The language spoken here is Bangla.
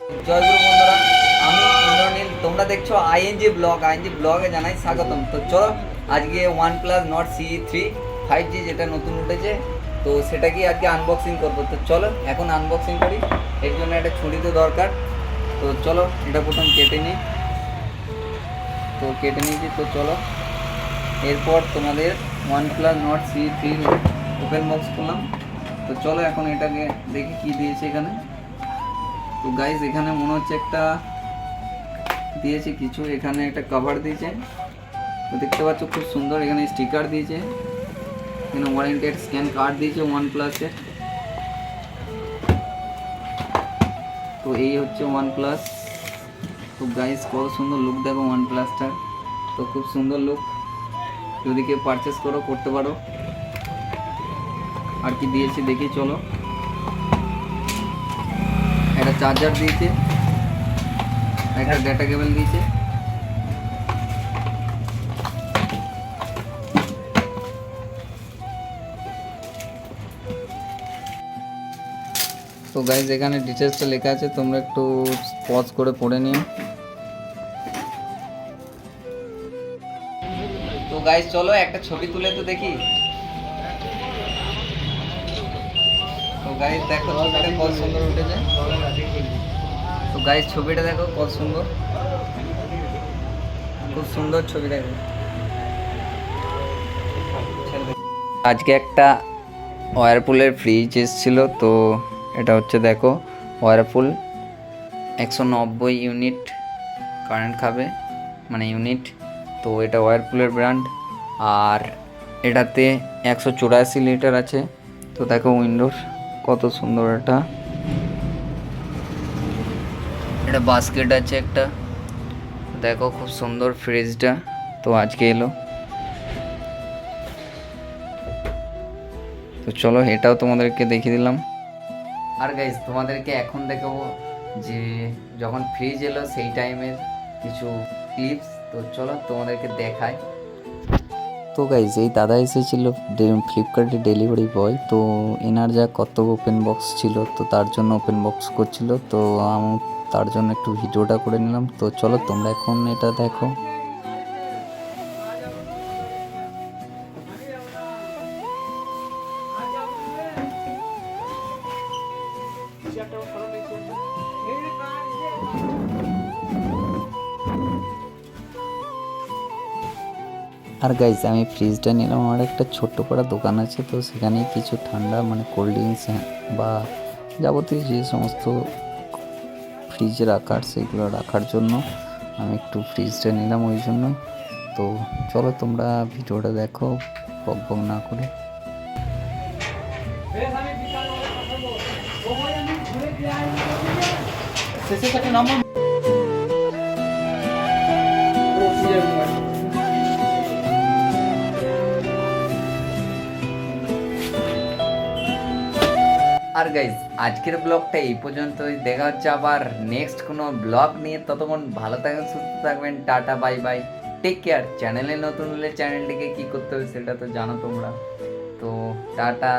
জয়গুরু বন্ধুরা, আমি ইন্দ্রনীল, তোমরা দেখছো আইএনজি ব্লগে জানাই স্বাগতম। তো চলো আজকে OnePlus Nord CE3 5G যেটা নতুন উঠেছে, তো সেটাকে আজকে আনবক্সিং করবো। তো চলো এখন আনবক্সিং করি। এর জন্য একটা ছুরি তো দরকার। তো চলো এটা প্রথম কেটে নিই। তো কেটে নিয়েছি, তো চলো এরপর তোমাদের OnePlus Nord CE3 open box করলাম। তো চলো এখন এটাকে দেখি কি দিয়েছে এখানে। তো গাইজ এখানে মনে হচ্ছে একটা দিয়েছে কিছু, এখানে একটা কভার দিয়েছে। তো দেখতে পাচ্ছ খুব সুন্দর, এখানে স্টিকার দিয়েছে, এখানে ওয়ারেন্টেড স্ক্যান কার্ড দিয়েছে OnePlus-এর। তো এই হচ্ছে OnePlus। তো গাইজ কত সুন্দর লুক দেখো OnePlus-টার। তো খুব সুন্দর লুক, যদি কেউ পারচেস করতে পারো। আর কি দিয়েছে দেখি চলো। একটা চার্জার দিয়েছে, একটা ডেটা কেবল দিয়েছে। তো গাইজ এখানে ডিটেলসটা লেখা আছে, তোমরা একটু পজ করে পড়ে নিও। তো গাইজ চলো একটা ছবি তুলে তো দেখি। তো গাইজ দেখো ছবিটা কত সুন্দর উঠেছে। তো গাইজ ছবিটা দেখো কত সুন্দর, খুব সুন্দর ছবি দেখো। আজকে একটা ওয়ারপুলের ফ্রিজ এসেছিল, তো এটা হচ্ছে দেখো ওয়ারপুল 190 ইউনিট কারেন্ট খাবে, মানে ইউনিট। তো এটা ওয়ারপুলের ব্র্যান্ড, আর এটাতে 184 লিটার আছে। তো দেখো উইন্ডোর কত সুন্দর, এটা বাস্কেট আছে একটা। দেখো খুব সুন্দর ফ্রিজটা, তো আজকে এলো। তো চলো এটাও তোমাদেরকে দেখিয়ে দিলাম। আর গাইজ তোমাদেরকে এখন দেখাবো যে যখন ফ্রিজ এলো সেই টাইমের কিছু ক্লিপস। তো চলো তোমাদেরকে দেখাই। তো গাইজ এই দাদা এসেছিল ফ্লিপকার্টের ডেলিভারি বয়। তো এনার যা কর্তব্য ওপেন বক্স ছিল, তো তার জন্য ওপেন বক্স করছিল। তো আমি তার জন্য একটু ভিডিওটা করে নিলাম। তো চলো তোমরা এখন এটা দেখো। আর গাইজ আমি ফ্রিজটা নিলাম, আমার একটা ছোট্ট পাড়া দোকান আছে। তো সেখানে কিছু ঠান্ডা মানে কোল্ড ড্রিঙ্কস বা যাবতীয় যে সমস্ত ফ্রিজে রাখার সেগুলো রাখার জন্য আমি একটু ফ্রিজটা নিলাম ওই জন্য। তো চলো তোমরা ভিডিওটা দেখো বক বক না করে। আর গাইজ আজকের ব্লগটা এই পর্যন্তই, দেখা হচ্ছে আবার নেক্সট কোনো ব্লগ নিয়ে। ততক্ষণ ভালো থাকবেন, সুস্থ থাকবেন, tata bye bye, take care. চ্যানেলে নতুন হলে চ্যানেলটিকে কি করতে হবে সেটা তো জানো তোমরা। তো টাটা।